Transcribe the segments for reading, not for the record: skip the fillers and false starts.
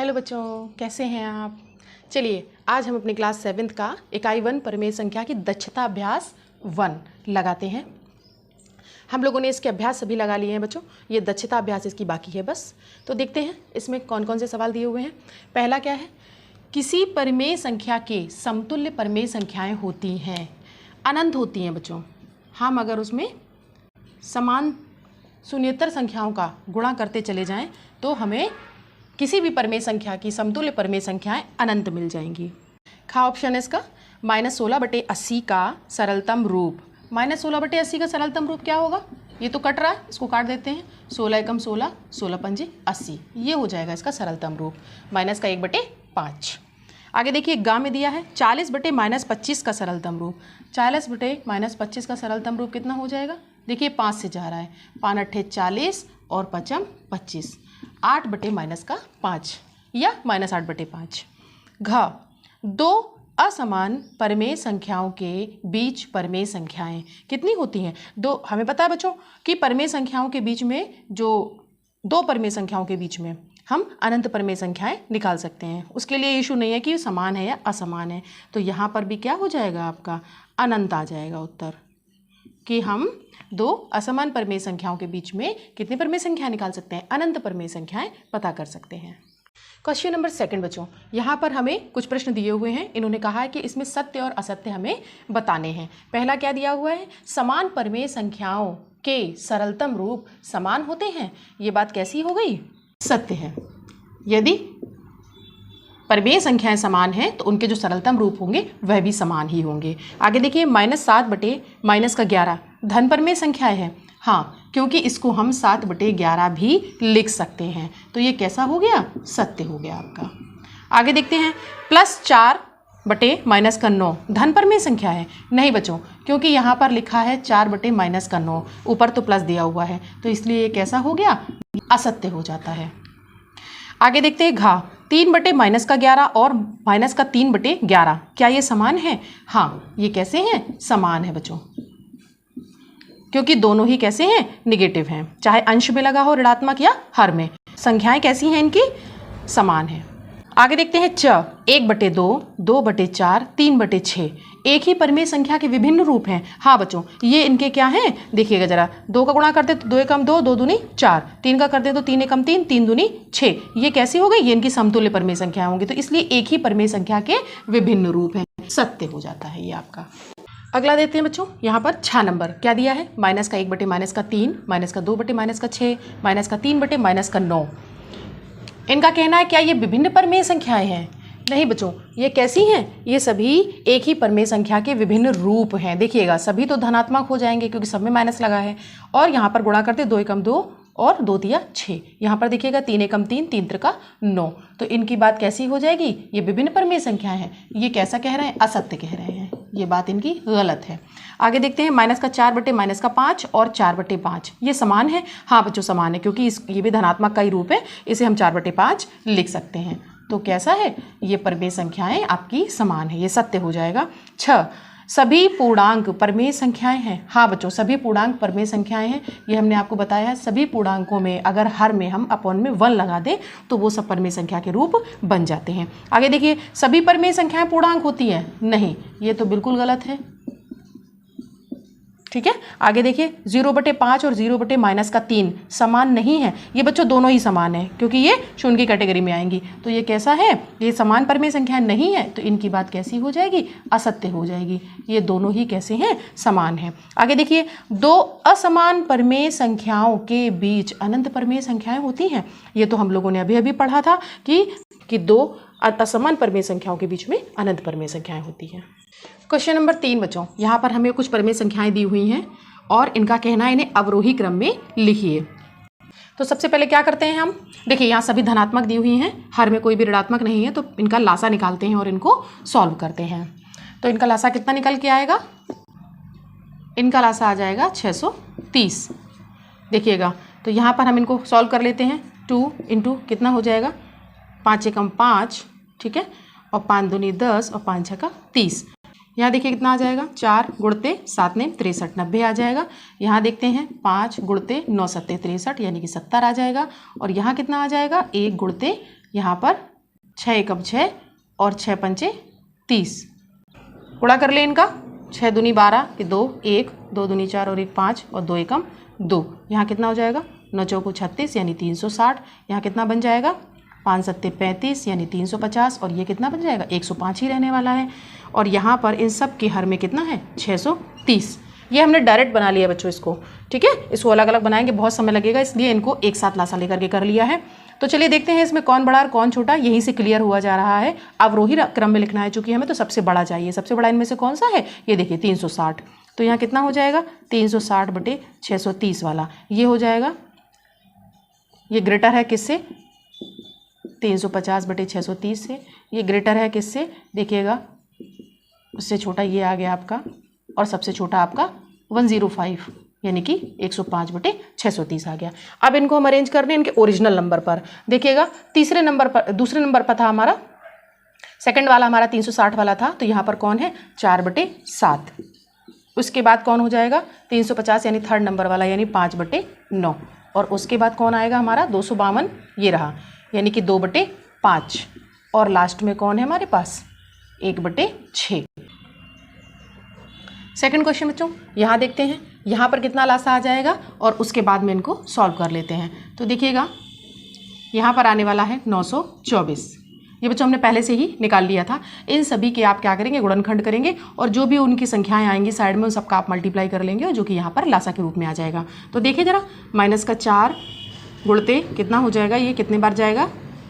Hello बच्चों, कैसे हैं आप। चलिए आज हम अपनी क्लास 7th का इकाई 1 परिमेय संख्या की दक्षता अभ्यास 1 लगाते हैं। हम लोगों ने इसके अभ्यास सभी लगा लिए हैं बच्चों, ये दक्षता अभ्यास इसकी बाकी है बस। तो देखते हैं इसमें कौन कौन से सवाल दिए हुए हैं। पहला क्या है, किसी परिमेय संख्या के समतुल्य परिमेय संख्याएँ होती हैं, अनंत होती हैं बच्चों। हम अगर उसमें समान शून्येतर संख्याओं का गुणा करते चले जाएं तो हमें किसी भी परिमेय संख्या की समतुल्य परिमेय संख्याएं अनंत मिल जाएंगी। खा ऑप्शन है इसका -16/80 का सरलतम रूप। -16/80 का सरलतम रूप क्या होगा, ये तो कट रहा है, इसको काट देते हैं। 16 एकम 16, 16 पंजे 80, ये हो जाएगा इसका सरलतम रूप, माइनस का 1/5। आगे देखिए गा में दिया है 40/-25 का सरलतम रूप। 40/-25 का सरलतम रूप कितना हो जाएगा, देखिए 5 से जा रहा है, 5 अट्ठे 40 और 5 25, 8/-5 या -8/5। घ दो असमान परिमेय संख्याओं के बीच परिमेय संख्याएं कितनी होती हैं। दो, हमें पता है बच्चों कि परिमेय संख्याओं के बीच में, जो दो परिमेय संख्याओं के बीच में हम अनंत परिमेय संख्याएं निकाल सकते हैं। उसके लिए इशू नहीं है कि समान है या असमान है। तो यहाँ पर भी क्या हो जाएगा, आपका अनंत आ जाएगा उत्तर, कि हम दो असमान परिमेय संख्याओं के बीच में कितनी परिमेय संख्याएं निकाल सकते हैं, अनंत परिमेय संख्याएं पता कर सकते हैं। क्वेश्चन नंबर 2 बच्चों, यहाँ पर हमें कुछ प्रश्न दिए हुए हैं। इन्होंने कहा है कि इसमें सत्य और असत्य हमें बताने हैं। पहला क्या दिया हुआ है, समान परिमेय संख्याओं के सरलतम रूप समान होते हैं। ये बात कैसी हो गई, सत्य है। यदि परिमेय संख्याएं समान हैं तो उनके जो सरलतम रूप होंगे वह भी समान ही होंगे। आगे देखिए -7/-11 धन परिमेय संख्याएं हैं। हाँ, क्योंकि इसको हम 7/11 भी लिख सकते हैं, तो ये कैसा हो गया, सत्य हो गया आपका। आगे देखते हैं +4/-9 धन परिमेय संख्या है। नहीं बच्चों, क्योंकि यहाँ पर लिखा है 4/-9, ऊपर तो प्लस दिया हुआ है, तो इसलिए ये कैसा हो गया, असत्य हो जाता है। आगे देखते हैं घा 3/-11 और -3/11 क्या ये समान है। हाँ, ये कैसे हैं, समान है बच्चों, क्योंकि दोनों ही कैसे हैं, निगेटिव हैं, चाहे अंश में लगा हो ऋणात्मक या हर में। संख्याएं कैसी हैं इनकी, समान है। आगे देखते हैं 1/2, 2/4, 3/6 एक ही परिमेय संख्या के विभिन्न रूप हैं। हाँ बच्चों, ये इनके क्या हैं, देखिएगा जरा, 2 का गुणा करते तो 2 एकम 2, 2 दूनी 4, 3 का करते तो 3 एकम 3, 3 दूनी 6। ये कैसी हो गई, ये इनकी समतुल्य परिमेय संख्या होंगी, तो इसलिए एक ही परिमेय संख्या के विभिन्न रूप हैं, सत्य हो जाता है ये आपका। अगला देते हैं बच्चों, यहाँ पर 6 नंबर क्या दिया है, -1/-3, -2/-6, -3/-9। इनका कहना है क्या ये विभिन्न परिमेय संख्याएं हैं। नहीं बच्चों, ये कैसी हैं, ये सभी एक ही परिमेय संख्या के विभिन्न रूप हैं। देखिएगा सभी तो धनात्मक हो जाएंगे क्योंकि सब में माइनस लगा है, और यहाँ पर गुणा करते 2 एकम 2 और 2 तिया 6। यहाँ पर देखिएगा 3 एकम 3, 3 त्रिका 9, तो इनकी बात कैसी हो जाएगी, ये विभिन्न परिमेय संख्याएं हैं। ये कैसा कह रहे हैं, असत्य कह रहे हैं, ये बात इनकी गलत है। आगे देखते हैं -4/-5 और 4/5 ये समान है। हाँ बच्चों, समान है, क्योंकि ये भी धनात्मक का ही रूप है, इसे हम 4/5 लिख सकते हैं। तो कैसा है, ये परिमेय संख्याएं आपकी समान है, ये सत्य हो जाएगा। 6 सभी पूर्णांक परिमेय संख्याएं हैं। हाँ बच्चों, सभी पूर्णांक परिमेय संख्याएं हैं, ये हमने आपको बताया है। सभी पूर्णांकों में अगर हर में हम अपॉन में 1 लगा दें तो वो सब परिमेय संख्या के रूप बन जाते हैं। आगे देखिए, सभी परिमेय संख्याएं पूर्णांक होती हैं। नहीं, ये तो बिल्कुल गलत है, ठीक है। आगे देखिए 0/5 और 0/-3 समान नहीं है। ये बच्चों दोनों ही समान है, क्योंकि ये शून्य की कैटेगरी में आएंगी, तो ये कैसा है, ये समान परिमेय संख्याएं नहीं है, तो इनकी बात कैसी हो जाएगी, असत्य हो जाएगी। ये दोनों ही कैसे हैं, समान हैं। आगे देखिए, दो असमान परिमेय संख्याओं के बीच अनंत परिमेय संख्याएं होती हैं। ये तो हम लोगों ने अभी अभी पढ़ा था कि दो असमान परिमेय संख्याओं के बीच में अनंत परिमेय संख्याएं होती हैं। क्वेश्चन नंबर 3 बच्चों, यहाँ पर हमें कुछ परिमेय संख्याएं दी हुई हैं और इनका कहना है इन्हें अवरोही क्रम में लिखिए। तो सबसे पहले क्या करते हैं हम, देखिए यहाँ सभी धनात्मक दी हुई हैं, हर में कोई भी ऋणात्मक नहीं है, तो इनका लासा निकालते हैं और इनको सॉल्व करते हैं। तो इनका लासा कितना निकल के आएगा, इनका लासा आ जाएगा 630। देखिएगा, तो यहाँ पर हम इनको सॉल्व कर लेते हैं। 2 × कितना हो जाएगा, 5 एकम 5, ठीक है, और 5 दूनी 10 और 5 छक्का 30। यहाँ देखिए कितना आ जाएगा, 4 गुणते 7 ने 63, 90 आ जाएगा। यहाँ देखते हैं 5 गुणते 9 सत्ते 63, यानी कि 70 आ जाएगा। और यहाँ कितना आ जाएगा, 1 गुणते यहाँ पर 6 एकम 6 और 6 पंचे 30। गुणा कर ले इनका। 6 दूनी 12 कि 2 1, 2 दूनी 4 और 1 5 और 2 एकम 2। यहाँ कितना हो जाएगा 9 चौको 36 यानी 360। यहाँ कितना बन जाएगा 5 सत्ते 35 यानी 350 और ये कितना बन जाएगा 105 ही रहने वाला है। और यहाँ पर इन सब के हर में कितना है 630। ये हमने डायरेक्ट बना लिया बच्चों इसको, ठीक है। इसको अलग अलग बनाएंगे बहुत समय लगेगा, इसलिए इनको एक साथ लासा लेकर के कर लिया है। तो चलिए देखते हैं इसमें कौन बड़ा और कौन छोटा, यहीं से क्लियर हुआ जा रहा है। अवरोही क्रम में लिखना है चूंकि हमें, तो सबसे बड़ा चाहिए। सबसे बड़ा इनमें से कौन सा है, ये देखिए 360। तो यहाँ कितना हो जाएगा 360 बटे 630 वाला, ये हो जाएगा। ये ग्रेटर है किससे 350 बटे 630 से, ये ग्रेटर है किससे देखिएगा, उससे छोटा ये आ गया आपका, और सबसे छोटा आपका 105 यानी कि 105 बटे 630 आ गया। अब इनको हम अरेंज कर रहे हैं इनके ओरिजिनल नंबर पर। देखिएगा तीसरे नंबर पर, दूसरे नंबर पर था हमारा, सेकंड वाला हमारा 360 वाला था, तो यहाँ पर कौन है 4 बटे 7। उसके बाद कौन हो जाएगा 350 यानी थर्ड नंबर वाला, यानी 5 बटे 9। और उसके बाद कौन आएगा हमारा 252, ये रहा, यानी कि 2 बटे 5। और लास्ट में कौन है हमारे पास 1 बटे 6। सेकंड क्वेश्चन बच्चों यहाँ देखते हैं, यहाँ पर कितना लासा आ जाएगा और उसके बाद में इनको सॉल्व कर लेते हैं। तो देखिएगा यहाँ पर आने वाला है 924। ये बच्चों हमने पहले से ही निकाल लिया था। इन सभी के आप क्या करेंगे गुणनखंड करेंगे, और जो भी उनकी संख्याएं आएंगी साइड में उन सबका आप मल्टीप्लाई कर लेंगे, और जो कि यहाँ पर लासा के रूप में आ जाएगा। तो देखिए जरा, माइनस का 4 गुणते कितना हो जाएगा, ये कितने बार जाएगा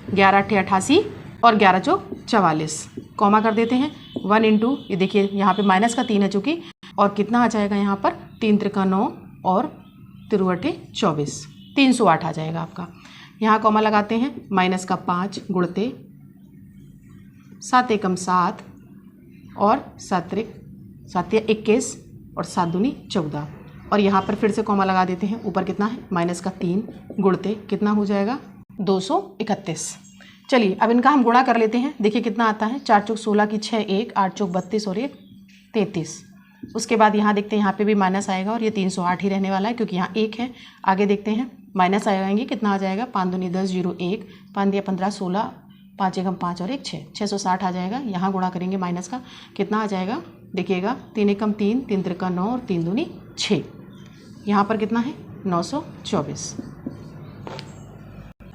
11 अट्ठे 88 और 11 चौक 44। कॉमा कर देते हैं 1 इंटू, ये देखिए यहाँ पे माइनस का 3 है चूँकि, और कितना आ जाएगा यहाँ पर 3 त्रिका 9 और 3 अट्ठे 24, 308 आ जाएगा आपका। यहाँ कॉमा लगाते हैं, माइनस का 5 गुणते 7 एकम 7 और 7 त्रिक 7 या 21 और 7 दूनी 14। और यहाँ पर फिर से कॉमा लगा देते हैं, ऊपर कितना है माइनस का 3 गुणते कितना हो जाएगा 231। चलिए अब इनका हम गुणा कर लेते हैं। देखिए कितना आता है 4 चौक 16 की 6 1, 8 चौक 32 और 1 33। उसके बाद यहाँ देखते हैं, यहाँ पे भी माइनस आएगा और ये 308 ही रहने वाला है क्योंकि यहाँ 1 है। आगे देखते हैं माइनस आएंगे, कितना आ जाएगा 5 दूनी 10 0 1, 5 दिया 15 16, 5 एकम 5 और 1 6, 660 आ जाएगा। यहाँ गुणा करेंगे माइनस का, कितना आ जाएगा देखिएगा 3 एकम 3, 3 त्रिका 9 और 3 दूनी 6। यहाँ पर कितना है 924।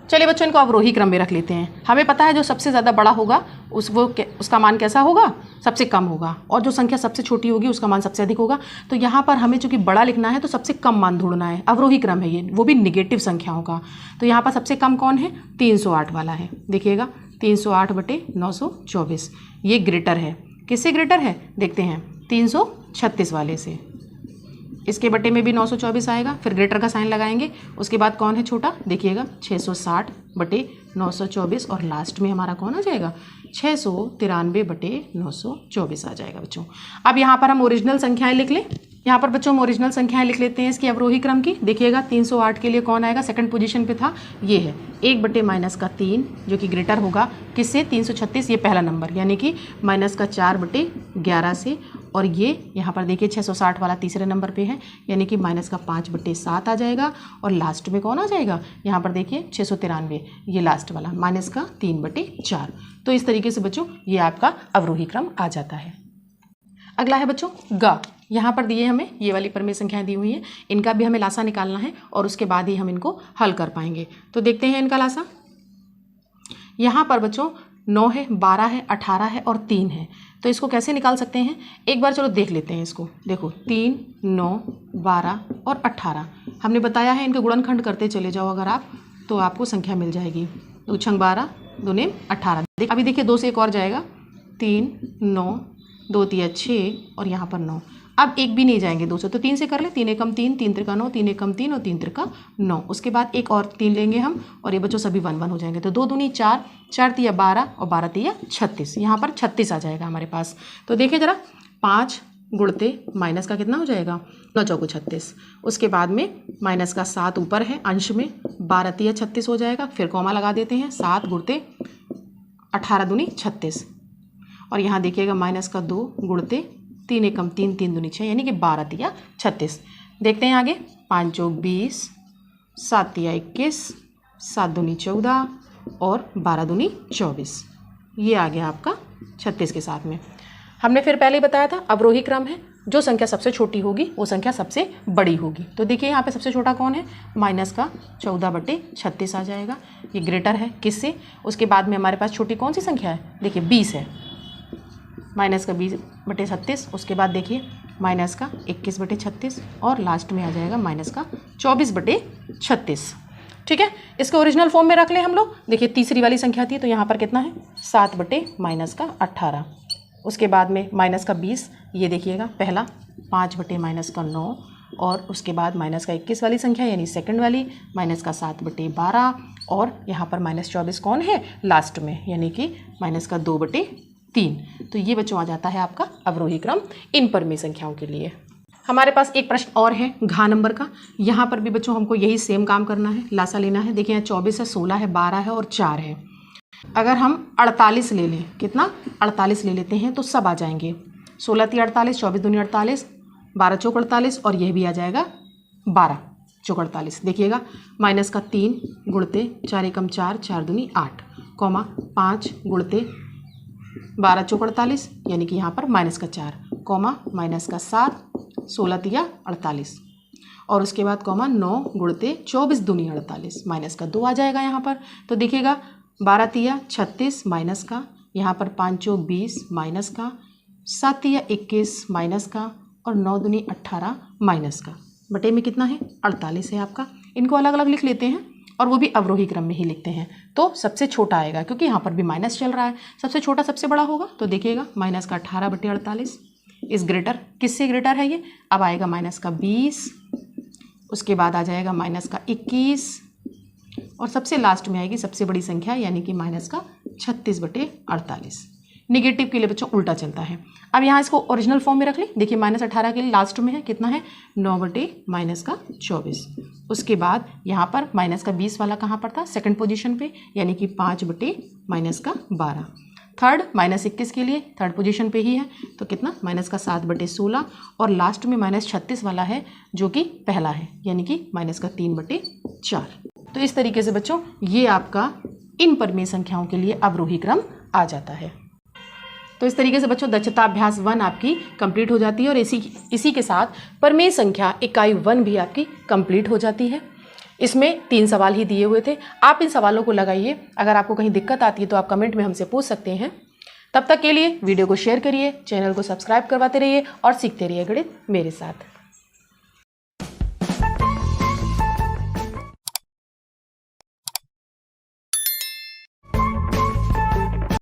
चलिए बच्चों इनको अवरोही क्रम में रख लेते हैं। हमें पता है जो सबसे ज़्यादा बड़ा होगा उसका मान कैसा होगा, सबसे कम होगा, और जो संख्या सबसे छोटी होगी उसका मान सबसे अधिक होगा। तो यहाँ पर हमें चूंकि बड़ा लिखना है तो सबसे कम मान ढूंढना है। अवरोही क्रम है ये, वो भी निगेटिव संख्याओं का। तो यहाँ पर सबसे कम कौन है 308 वाला है। देखिएगा 308 बटे 924, ये ग्रेटर है। किससे ग्रेटर है देखते हैं 336 वाले से। इसके बटे में भी 924 आएगा, फिर ग्रेटर का साइन लगाएंगे। उसके बाद कौन है छोटा देखिएगा 660 बटे 924, और लास्ट में हमारा कौन आ जाएगा 693 बटे 924 आ जाएगा बच्चों। अब यहाँ पर हम ओरिजिनल संख्याएं लिख लें। यहाँ पर बच्चों हम ओरिजिनल संख्याएं लिख लेते हैं इसकी अवरोही क्रम की। देखिएगा 308 के लिए कौन आएगा, सेकंड पोजीशन पे था, ये है 1 बटे माइनस का 3 जो कि ग्रेटर होगा किससे 336, ये पहला नंबर, यानी कि माइनस का 4 बटे 11 से। और ये यहाँ पर देखिए 660 वाला तीसरे नंबर पे है, यानी कि माइनस का 5 बटे 7 आ जाएगा। और लास्ट में कौन आ जाएगा यहाँ पर देखिए 693, ये लास्ट वाला माइनस का 3 बटे 4। तो इस तरीके से बच्चों ये आपका अवरोही क्रम आ जाता है। अगला है बच्चों ग। यहाँ पर दिए हमें ये वाली परमेय संख्याएं दी हुई हैं, इनका भी हमें लासा निकालना है और उसके बाद ही हम इनको हल कर पाएंगे। तो देखते हैं इनका लासा। यहाँ पर बच्चों 9 है, 12 है, 18 है और 3 है। तो इसको कैसे निकाल सकते हैं एक बार चलो देख लेते हैं इसको। देखो 3 9 12 और 18 हमने बताया है, इनके गुणनखंड करते चले जाओ अगर आप, तो आपको संख्या मिल जाएगी। 2 छंग 12, 2 नेम 18। अभी देखिए 2 से एक और जाएगा, 3 9, 2 तिया 6 और यहाँ पर 9। अब एक भी नहीं जाएंगे 2 से, तो 3 से कर ले, 3 एकम 3, 3 त्रिका 9, 3 एकम 3 और 3 त्रिका 9। उसके बाद एक और 3 लेंगे हम, और ये बच्चों सभी 1 1 हो जाएंगे। तो 2 दूनी 4, 4 तिया 12 और 12 तिया 36। यहाँ पर 36 आ जाएगा हमारे पास। तो देखिए जरा 5 गुणते माइनस का कितना हो जाएगा 9 चौको 36। उसके बाद में माइनस का 7 ऊपर है अंश में, 12 तिया 36 हो जाएगा। फिर कॉमा लगा देते हैं, 7 गुणते 18 दूनी 36। और यहाँ देखिएगा माइनस का 2 गुणते 3 एकम 3, 3 दूनी 6, यानी कि 12 तिया 36। देखते हैं आगे, 5 चौक 20, 7 तिया 21, 7 दूनी 14 और 12 दूनी 24। ये आ गया आपका 36 के साथ में। हमने फिर पहले ही बताया था अवरोही क्रम है, जो संख्या सबसे छोटी होगी वो संख्या सबसे बड़ी होगी। तो देखिए यहाँ पे सबसे छोटा कौन है, माइनस का 14/36 आ जाएगा। ये ग्रेटर है किससे, उसके बाद में हमारे पास छोटी कौन सी संख्या है, देखिए 20 है, माइनस का 20/36। उसके बाद देखिए माइनस का 21/36 और लास्ट में आ जाएगा माइनस का 24/36। ठीक है, इसके ओरिजिनल फॉर्म में रख लें हम लोग। देखिए तीसरी वाली संख्या थी तो यहाँ पर कितना है 7/-18। उसके बाद में माइनस का 20, ये देखिएगा पहला 5/-9 और उसके बाद माइनस का 21 वाली संख्या यानी सेकंड वाली माइनस का 7/12 और यहाँ पर -24 कौन है लास्ट में यानी कि माइनस का 2/3। तो ये बच्चों आ जाता है आपका अवरोही क्रम इन परमेय संख्याओं के लिए। हमारे पास एक प्रश्न और है घा नंबर का। यहाँ पर भी बच्चों हमको यही सेम काम करना है, लासा लेना है। देखिए यहाँ 24 है, 16 है, 12 है और 4 है। अगर हम 48 ले लें, कितना 48 ले लेते हैं तो सब आ जाएंगे। 16 × 48, 24 दूनी 48, 12 चौक 48 और यह भी आ जाएगा 12 चौक 48। देखिएगा माइनस का 3 गुणते 4 एकम 4, 4 दूनी 8, कॉमा 5 गुणते 12 चौक 48 यानी कि यहाँ पर माइनस का 4, कॉमा माइनस का 7, 16 × 48 और उसके बाद कॉमा 9 गुणते 24 दूनी 48, माइनस का 2 आ जाएगा यहाँ पर। तो देखिएगा 12 × 36 माइनस का, यहाँ पर 5 चौक 20 माइनस का, 7 × 21 माइनस का और 9 दूनी 18 माइनस का, बटे में कितना है 48 है आपका। इनको अलग अलग लिख लेते हैं और वो भी अवरोही क्रम में ही लिखते हैं। तो सबसे छोटा आएगा क्योंकि यहाँ पर भी माइनस चल रहा है, सबसे छोटा सबसे बड़ा होगा। तो देखिएगा माइनस का 18/48 इस ग्रेटर, किससे ग्रेटर है ये, अब आएगा माइनस का 20, उसके बाद आ जाएगा माइनस का 21 और सबसे लास्ट में आएगी सबसे बड़ी संख्या यानी कि माइनस का 36/48। निगेटिव के लिए बच्चों उल्टा चलता है। अब यहाँ इसको ओरिजिनल फॉर्म में रख लें। देखिए -18 के लिए लास्ट में है कितना है 9/-24। उसके बाद यहाँ पर माइनस का 20 वाला कहाँ पर था, सेकंड पोजीशन पे यानी कि 5/-12। थर्ड -21 के लिए थर्ड पोजीशन पे ही है तो कितना माइनस का 7/16 और लास्ट में -36 वाला है जो कि पहला है यानी कि माइनस का 3/4। तो इस तरीके से बच्चों ये आपका इन परमेय संख्याओं के लिए अवरोही क्रम आ जाता है। तो इस तरीके से बच्चों दक्षता अभ्यास 1 आपकी कंप्लीट हो जाती है और इसी के साथ परमेय संख्या इकाई 1 भी आपकी कंप्लीट हो जाती है। इसमें 3 सवाल ही दिए हुए थे, आप इन सवालों को लगाइए। अगर आपको कहीं दिक्कत आती है तो आप कमेंट में हमसे पूछ सकते हैं। तब तक के लिए वीडियो को शेयर करिए, चैनल को सब्सक्राइब करवाते रहिए और सीखते रहिए गणित मेरे साथ।